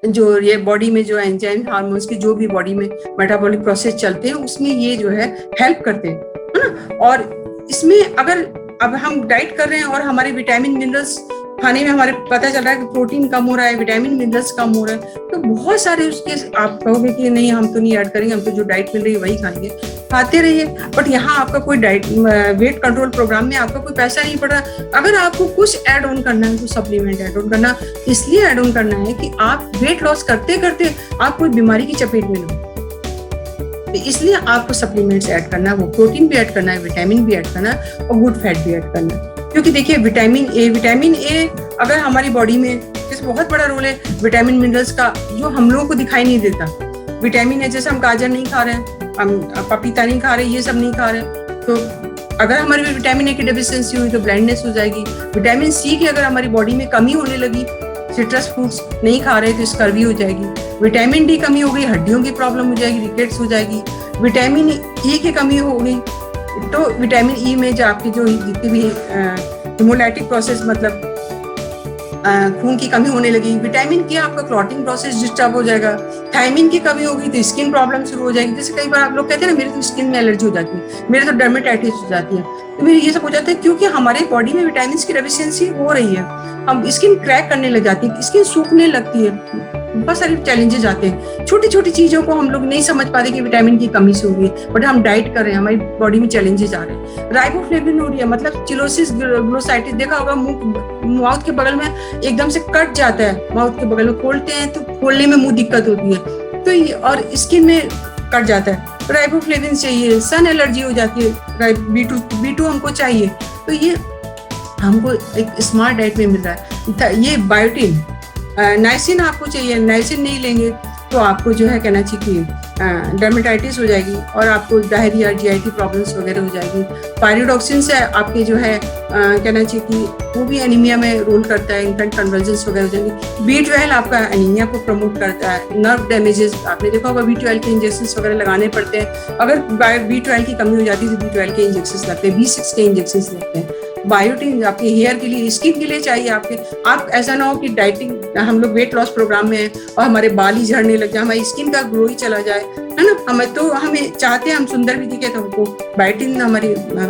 जो ये बॉडी में जो एंजाइम हार्मोन्स की जो भी बॉडी में मेटाबॉलिक प्रोसेस चलते हैं उसमें ये जो है हेल्प करते हैं, है ना। और इसमें अगर अब हम डाइट कर रहे हैं और हमारे विटामिन मिनरल्स खाने में हमारे पता चल रहा है कि प्रोटीन कम हो रहा है, विटामिन मिनरल्स कम हो रहा है, तो बहुत सारे उसके आप कहोगे कि नहीं हम तो नहीं ऐड करेंगे, हम तो जो डाइट मिल रही है वही खाएंगे, खाते रहिए। बट यहाँ आपका कोई डाइट वेट कंट्रोल प्रोग्राम में आपका कोई पैसा नहीं पड़ रहा। अगर आपको कुछ ऐड ऑन करना है तो सप्लीमेंट ऐड ऑन करना, इसलिए ऐड ऑन करना है कि आप वेट लॉस करते करते आप कोई बीमारी की चपेट में ना, तो इसलिए आपको सप्लीमेंट्स ऐड करना है, वो प्रोटीन भी ऐड करना है, विटामिन भी ऐड करना है और गुड फैट भी ऐड करना है। क्योंकि देखिए विटामिन ए अगर हमारी बॉडी में जैसे बहुत बड़ा रोल है विटामिन मिनरल्स का, जो हम लोगों को दिखाई नहीं देता। विटामिन है जैसे हम गाजर नहीं खा रहे हैं, हम पपीता नहीं खा रहे, ये सब नहीं खा रहे, तो अगर हमारी विटामिन ए की डेफिशिएंसी हुई तो ब्लाइंडनेस हो जाएगी। विटामिन सी की अगर हमारी बॉडी में कमी होने लगी, सिट्रस फ्रूट्स नहीं खा रहे तो स्कर्वी हो जाएगी। विटामिन डी कमी हो गई, हड्डियों की प्रॉब्लम हो जाएगी, रिकेट्स हो जाएगी। विटामिन ई की कमी हो गई तो विटामिन ई में जो आपकी जो जितनी भी हिमोलाइटिक प्रोसेस मतलब खून की कमी होने लगी। विटामिन के आपका क्लॉटिंग प्रोसेस डिस्टर्ब हो जाएगा। थायमिन की कमी होगी तो स्किन प्रॉब्लम शुरू हो जाएगी। जैसे कई बार आप लोग कहते हैं ना मेरे तो स्किन में एलर्जी हो जाती है, मेरे तो डर्मेटाइटिस हो जाती है, तो मेरे ये सब हो जाता है क्योंकि हमारे बॉडी में विटामिन की डेफिशिएंसी हो रही है। हम स्किन क्रैक करने लग जाती है, स्किन सूखने लगती है, बहुत सारे चैलेंजेस आते हैं। छोटी छोटी चीजों को हम लोग नहीं समझ पाते कि विटामिन की कमी से होगी, बट हम डाइट कर रहे हैं, हमारी बॉडी में चैलेंजेस आ रहे हैं। राइबोफ्लेविनुरिया मतलब चिलोसिस ग्लोसाइटिस, देखा होगा माउथ के बगल में एकदम से कट जाता है, माउथ के बगल में खोलते हैं तो खोलने में मुंह दिक्कत होती है, तो ये और स्किन में कट जाता है, तो राइबोफ्लेविन चाहिए। सन एलर्जी हो जाती है, B2 हमको चाहिए, तो ये हमको एक स्मार्ट डाइट में मिल रहा है। ये बायोटिन, नाइसिन आपको चाहिए, नाइसिन नहीं लेंगे तो आपको जो है कहना चाहिए कि डर्मेटाइटिस हो जाएगी और आपको डायरिया GIT प्रॉब्लम्स वगैरह हो जाएगी। पायरिडॉक्सिन से आपके जो है कहना चाहिए कि वो भी एनीमिया में रोल करता है, इनफैक्ट कन्वर्जेंस वगैरह हो जाएंगे। B12 आपका एनीमिया को प्रमोट करता है। नर्व डैमेजेस आपने देखा होगा, B12 के इंजेक्शन वगैरह लगाने पड़ते हैं। अगर B12 की कमी हो जाती है तो B12 के इंजेक्शन लगते हैं, B6 के इंजेक्शन लगते हैं। बायोटिन आपके हेयर के लिए, स्किन के लिए चाहिए आपके। आप ऐसा ना हो कि डाइटिंग हम लोग वेट लॉस प्रोग्राम में हैं और हमारे बाल ही झड़ने लग जाए, हमारी स्किन का ग्लो ही चला जाए, है ना। हमें चाहते हैं हम सुंदर भी दिखे, तो हमको बायोटिन हमारी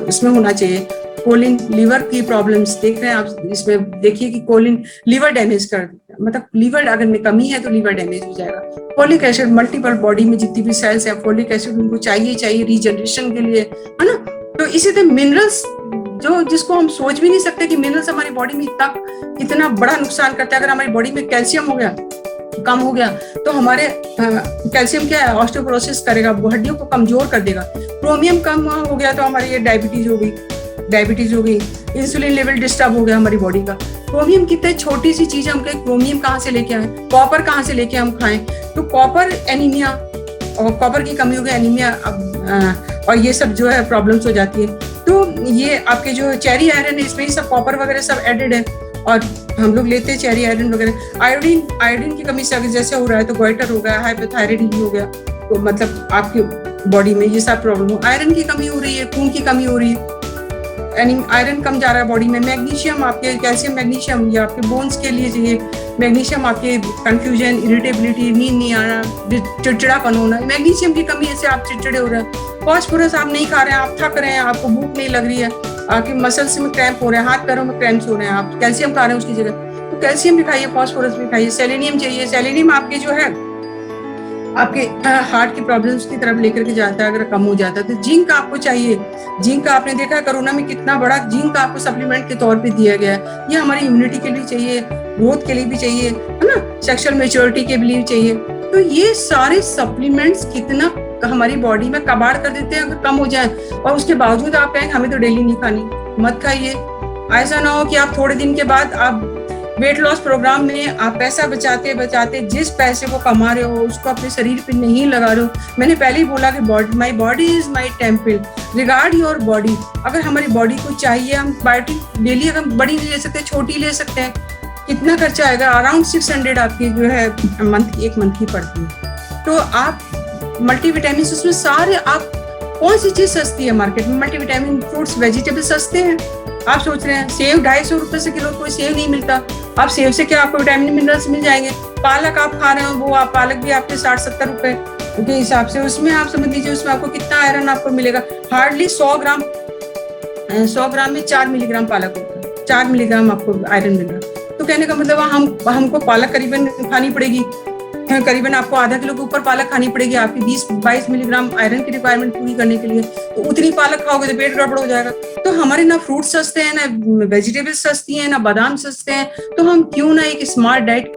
इसमें होना चाहिए। कोलिन, लिवर की प्रॉब्लम्स देख रहे हैं आप, इसमें देखिए कि कोलिन लिवर डैमेज कर देता है, मतलब लिवर अगर में कमी है तो लिवर डैमेज हो जाएगा। फोलिक एसिड, मल्टीपल बॉडी में जितनी भी सेल्स है फोलिक एसिड उनको चाहिए रीजनरेशन के लिए, है ना। तो इसी तरह मिनरल्स जो जिसको हम सोच भी नहीं सकते कि मिनरल्स हमारी बॉडी में इतना बड़ा नुकसान करता है। अगर हमारी बॉडी में कैल्शियम हो गया, कम हो गया, तो हमारे कैल्शियम क्या है, ऑस्टियोपोरोसिस करेगा, हड्डियों को कमजोर कर देगा। क्रोमियम कम हो गया तो हमारी ये डायबिटीज हो गई, इंसुलिन लेवल डिस्टर्ब हो गया हमारी बॉडी का। क्रोमियम कितने छोटी सी चीज है, हम क्रोमियम कहाँ से लेके आए, कॉपर कहाँ से लेके हम खाएं, तो कॉपर एनीमिया और कॉपर की कमी हो गई, एनीमिया और ये सब जो है प्रॉब्लम्स हो जाती है। तो ये आपके जो चेरी आयरन है इसमें ही सब कॉपर वगैरह सब एडेड है और हम लोग लेते हैं चेरी आयरन वगैरह। आयोडीन की कमी से जैसे हो रहा है तो गोइटर हो गया, हाइपोथायराइड हो गया, तो मतलब आपकी बॉडी में ये सब प्रॉब्लम हो। आयरन की कमी हो रही है, खून की कमी हो रही है, यानी आयरन कम जा रहा है बॉडी में। मैग्नीशियम आपके, कैल्शियम मैग्नीशियम ये आपके बोन्स के लिए चाहिए। मैग्नीशियम आपके कंफ्यूजन, इरिटेबिलिटी, नींद नहीं आना, चिड़चिड़ापन होना, मैग्नीशियम की कमी से आप चिड़चिड़े हो रहे हैं। फॉस्फोरस आप नहीं खा रहे हैं, आप थक रहे हैं, आपको भूख नहीं लग रही है, आपके मसल्स में क्रैम्प हो रहे हैं, हाथ पैरों में क्रैम्प्स हो रहे हैं, आप कैल्शियम खा रहे हैं उसकी जगह, तो कैल्शियम भी खाइए, फॉस्फोरस भी खाइए। सेलेनियम चाहिए, सेलेनियम आपके जो है आपके हार्ट की प्रॉब्लम्स की तरफ लेकर के जाता है अगर कम हो जाता है। तो जिंक आपको चाहिए। जिंक आपने देखा है कोरोना में कितना बड़ा जिंक आपको सप्लीमेंट के तौर पे दिया गया है। ये हमारी इम्यूनिटी के लिए चाहिए, ग्रोथ के लिए भी चाहिए, है ना, सेक्सुअल मैच्योरिटी के लिए चाहिए। तो ये सारे सप्लीमेंट्स कितना हमारी बॉडी में कबाड़ कर देते हैं अगर कम हो जाए, और उसके बावजूद आप कहेंगे हमें तो डेली नहीं खानी, मत खाइए। ऐसा ना हो कि आप थोड़े दिन के बाद आप वेट लॉस प्रोग्राम में आप पैसा बचाते बचाते जिस पैसे को कमा रहे हो उसको अपने शरीर पे नहीं लगा रहे हो। मैंने पहले ही बोला कि my body is my temple, regard your body. अगर हमारी बॉडी को चाहिए, हम बायोटिक डेली अगर बड़ी नहीं ले सकते, छोटी ले सकते हैं, कितना खर्चा आएगा, अराउंड 600 आपकी जो है एक मंथ की पड़ती है। तो आप मल्टीविटामिन उसमें सारे, आप कौन सी चीज सस्ती है मार्केट में, मल्टीविटामिन, फ्रूट्स, वेजिटेबल सस्ते हैं। आप सोच रहे हैं सेव 250 रुपए से किलो, कोई सेव नहीं मिलता, आप सेब से क्या आपको विटामिन मिनरल्स मिल जाएंगे। पालक आप खा रहे हो, वो आप पालक भी आपके 60-70 रुपए के हिसाब से, उसमें आप समझ लीजिए उसमें आपको कितना आयरन आपको मिलेगा। हार्डली 100 ग्राम में 4 मिलीग्राम पालक होता है, 4 मिलीग्राम आपको आयरन मिल रहा है। तो कहने का मतलब हमको पालक करीबन खानी पड़ेगी, करीबन आपको आधा किलो के ऊपर पालक खानी पड़ेगी आपकी 20-22 मिलीग्राम आयरन की रिक्वायरमेंट पूरी करने के लिए। तो उतनी पालक खाओगे तो पेट गड़बड़ हो जाएगा। तो हमारे ना फ्रूट सस्ते हैं, ना वेजिटेबल्स सस्ती हैं, ना बादाम सस्ते हैं, तो हम क्यों ना एक स्मार्ट डाइट।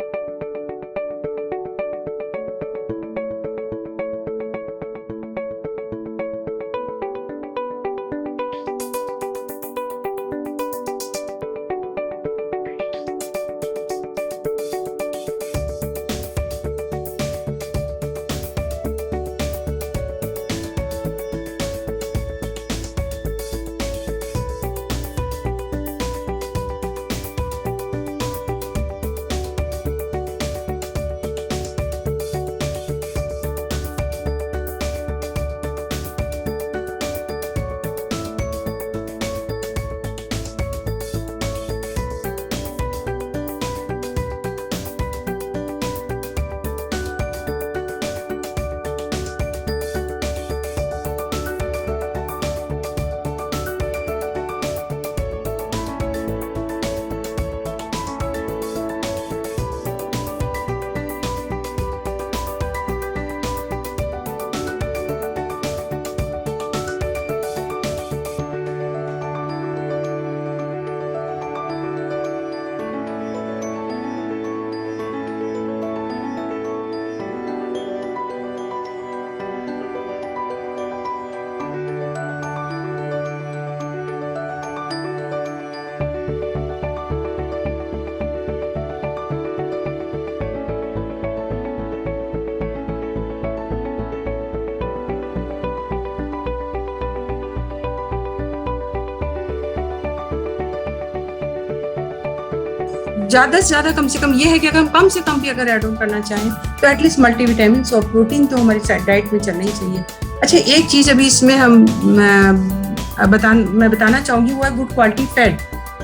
ज्यादा से ज्यादा कम से कम ये है कि अगर हम कम से कम भी अगर ऐड ऑन करना चाहें तो एटलीस्ट मल्टीविटामिन और प्रोटीन तो हमारी डाइट में चलना ही चाहिए। अच्छा, एक चीज अभी इसमें मैं बताना चाहूंगी, वो है गुड क्वालिटी फैट।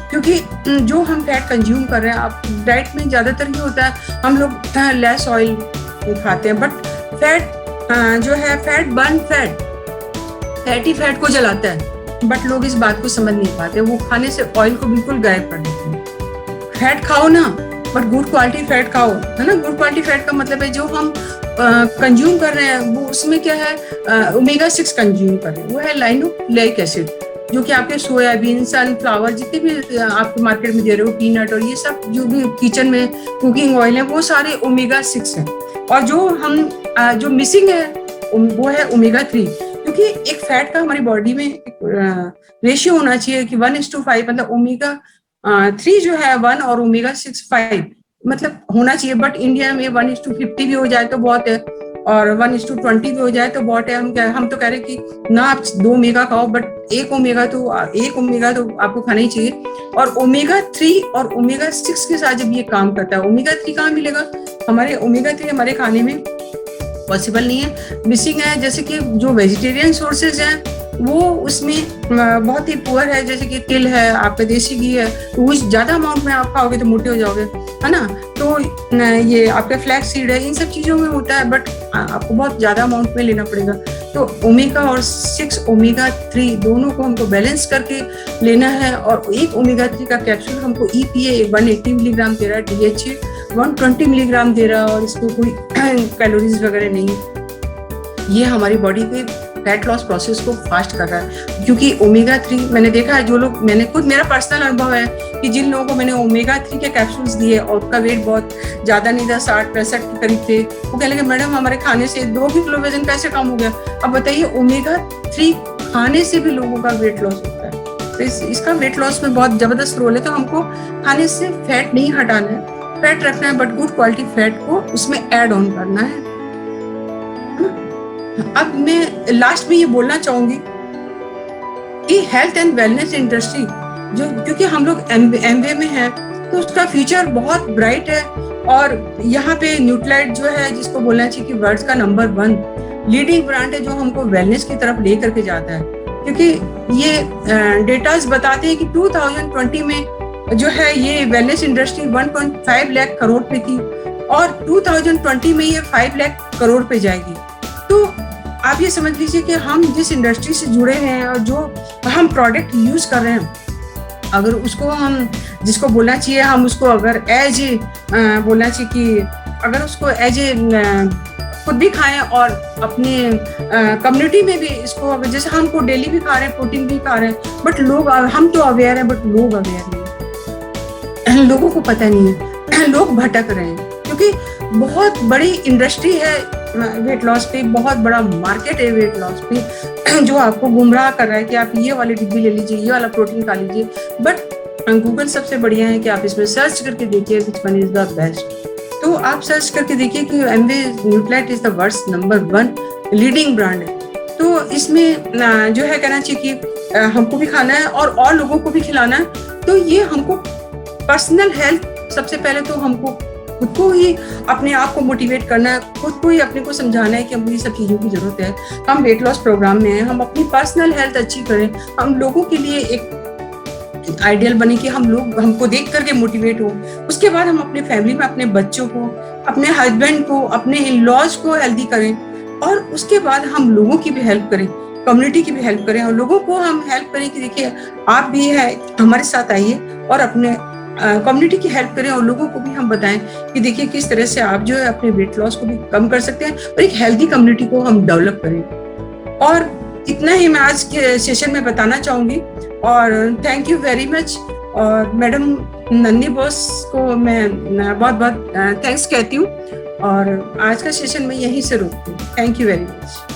क्योंकि जो हम फैट कंज्यूम कर रहे हैं, आप डाइट में ज्यादातर ये होता है हम लोग लेस ऑयल खाते हैं, बट फैट जो है फैट बर्न फैटी फैट को जलाता है, बट लोग इस बात को समझ नहीं पाते, वो खाने से ऑयल को बिल्कुल गायब कर देते हैं। फैट खाओ ना, बट गुड क्वालिटी फैट खाओ, है ना। गुड क्वालिटी फैट का मतलब है जो हम कंज्यूम कर रहे हैं वो उसमें क्या है, ओमेगा 6 कंज्यूम कर रहे हैं, वो है लाइनोलेइक एसिड, जो कि आपके सोयाबीन, सनफ्लावर, जितने भी आपके मार्केट में दे रहे हो, पीनट और ये सब जो भी किचन में कुकिंग ऑयल है, वो सारे ओमेगा 6 है। और जो मिसिंग है वो है ओमेगा 3, क्योंकि एक फैट का हमारी बॉडी में रेशियो होना चाहिए कि 1:5, मतलब ओमेगा 3 जो है 1 और ओमेगा 6 5 मतलब होना चाहिए। बट इंडिया में 1:50 भी हो जाए तो बहुत है, और 1:20 भी हो जाए तो बहुत है। हम तो कह रहे हैं कि ना आप 2 ओमेगा खाओ, बट एक ओमेगा तो आपको खाना ही चाहिए। और ओमेगा 3 और ओमेगा 6 के साथ जब ये काम करता है, ओमेगा 3 कहाँ मिलेगा, हमारे ओमेगा 3 हमारे खाने में पॉसिबल नहीं है, मिसिंग है। जैसे कि जो वेजिटेरियन सोर्सेज हैं वो उसमें बहुत ही पुअर है, जैसे कि तिल है, आपका देसी घी है, तो उस ज्यादा अमाउंट में आप खाओगे तो मोटे हो जाओगे, है ना। तो ये आपका फ्लैक्स सीड है, इन सब चीजों में होता है, बट आपको बहुत ज्यादा अमाउंट में लेना पड़ेगा। तो ओमेगा और 6 ओमेगा 3 दोनों को हमको बैलेंस करके लेना है। और एक ओमेगा 3 का कैप्सूल हमको EPA 180 मिलीग्राम दे रहा है, DHA 120 मिलीग्राम दे रहा है, और इसमें कोई कैलोरीज वगैरह नहीं है। ये हमारी बॉडी के फैट लॉस प्रोसेस को फास्ट कर रहा है, क्योंकि ओमेगा 3 मैंने देखा है, जो लोग, मैंने खुद, मेरा पर्सनल अनुभव है कि जिन लोगों को मैंने ओमेगा 3 के कैप्सूल्स दिए और उनका वेट बहुत ज्यादा नहीं था, 60-65 के करीब थे, वो कहने लगे मैडम हमारे खाने से 2 किलो वजन कैसे कम हो गया। अब बताइए, ओमेगा 3 खाने से भी लोगों का वेट लॉस होता है, तो इसका वेट लॉस में बहुत जबरदस्त रोल है। तो हमको खाने से फैट नहीं हटाना है, फैट रखना है, बट गुड क्वालिटी फैट को उसमें ऐड ऑन करना है। अब मैं लास्ट में ये बोलना चाहूंगी कि हेल्थ एंड वेलनेस इंडस्ट्री जो, क्योंकि हम लोग एमवे में हैं, तो उसका फ्यूचर बहुत ब्राइट है। और यहाँ पे न्यूट्रालाइट जो है, जिसको बोलना चाहिए कि वर्ल्ड का नंबर 1 लीडिंग ब्रांड है, जो हमको वेलनेस की तरफ ले करके जाता है। क्योंकि ये डेटाज बताते हैं कि 2020 में जो है ये वेलनेस इंडस्ट्री 1.5 लाख करोड़ पे थी और 2020 में ये 5 लाख करोड़ पे जाएगी। तो आप ये समझ लीजिए कि हम जिस इंडस्ट्री से जुड़े हैं और जो हम प्रोडक्ट यूज कर रहे हैं, अगर उसको हम जिसको बोलना चाहिए हम उसको अगर एज बोलना चाहिए कि अगर उसको एज खुद भी खाएं और अपने कम्युनिटी में भी इसको, जैसे हमको डेली भी खा रहे हैं, प्रोटीन भी खा रहे हैं, बट लोग, हम तो अवेयर हैं बट लोग अवेयर नहीं है, लोगों को पता नहीं है, लोग भटक रहे हैं क्योंकि बहुत बड़ी इंडस्ट्री है वेट लॉस पे, बहुत बड़ा मार्केट है वेट लॉस पे जो आपको गुमराह कर रहा है कि आप ये वाली डिब्बी ले लीजिए, ये वाला प्रोटीन खा लीजिए। बट गूगल सबसे बढ़िया है कि आप इसमें सर्च करके देखिए which one is the best. तो आप सर्च करके देखिए कि Amway Nutrilite is the world's number 1 leading brand है। तो इसमें जो है कहना चाहिए कि हमको भी खाना है और लोगों को भी खिलाना है। तो ये हमको पर्सनल हेल्थ, सबसे पहले तो हमको खुद को ही अपने आप को मोटिवेट करना है, खुद को ही अपने को समझाना है कि हमको ये सब चीज़ों की जरूरत है। हम वेट लॉस प्रोग्राम में हैं, हम अपनी पर्सनल हेल्थ अच्छी करें, हम लोगों के लिए एक आइडियल बने कि हम लोग हमको देख करके मोटिवेट हो। उसके बाद हम अपने फैमिली में अपने बच्चों को, अपने हस्बैंड को, अपने इन लॉज को हेल्दी करें और उसके बाद हम लोगों की भी हेल्प करें, कम्युनिटी की भी हेल्प करें और लोगों को हम हेल्प करें कि देखिए आप भी है हमारे साथ आइए और अपने कम्युनिटी की हेल्प करें और लोगों को भी हम बताएं कि देखिए किस तरह से आप जो है अपने वेट लॉस को भी कम कर सकते हैं और एक हेल्दी कम्युनिटी को हम डेवलप करें। और इतना ही मैं आज के सेशन में बताना चाहूंगी और थैंक यू वेरी मच। और मैडम नन्नी बॉस को मैं बहुत बहुत थैंक्स कहती हूँ और आज का सेशन मैं यहीं से रोकती हूँ। Thank you very much.